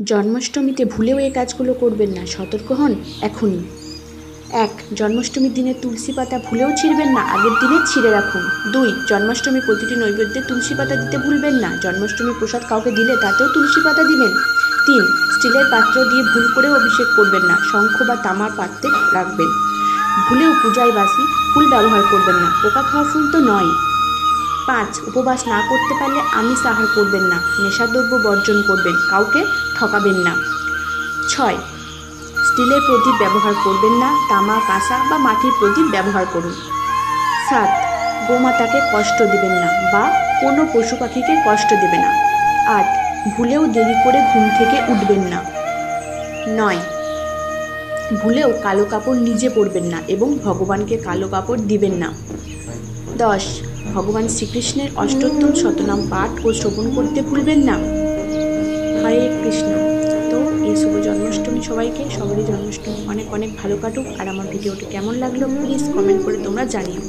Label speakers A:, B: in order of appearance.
A: জন্মাষ্টমীতে ভুলেও এই কাজগুলো করবেন না, সতর্ক হন এখনই। 1. জন্মাষ্টমীর দিনে তুলসী পাতা ভুলেও ছিঁড়বেন না, আগের দিনে ছিঁড়ে রাখুন। 2. জন্মাষ্টমী প্রতিটি নৈবেদ্যে তুলসী পাতা দিতে ভুলবেন না, জন্মাষ্টমী প্রসাদ কাউকে দিলে তাতেও তুলসী পাতা দিবেন। 3. স্টিলের পাত্র দিয়ে ভুল করেও অভিষেক করবেন না, শঙ্খ বা তামার পাত্রে রাখবেন। ভুলেও পূজায় বাসি ফুল ব্যবহার করবেন না, পোকা খাওয়া ফুল তো নয়। 5. উপবাস না করতে পারলে আমিষ আহার করবেন না, নেশাদ্রব্য বর্জন করবেন, কাউকে ঠকাবেন না। 6. স্টিলের প্রদীপ ব্যবহার করবেন না, তামা, কাঁসা বা মাটির প্রদীপ ব্যবহার করুন। 7. গোমাতাকে কষ্ট দেবেন না বা কোনো পশু পাখিকে কষ্ট দেবে না। 8. ভুলেও দেরি করে ঘুম থেকে উঠবেন না। 9. ভুলেও কালো কাপড় নিজে পরবেন না এবং ভগবানকে কালো কাপড় দিবেন না। 10. ভগবান শ্রীকৃষ্ণের অষ্টোত্তর শতনাম পাঠ ও শ্রবণ করতে ভুলবেন না। হরে কৃষ্ণ। তো এই শুভ জন্মাষ্টমী সবাইকে, সবারই জন্মাষ্টমী অনেক অনেক ভালো কাটুক। আর আমার ভিডিওটি কেমন লাগলো প্লিজ কমেন্ট করে তোমরা জানিও।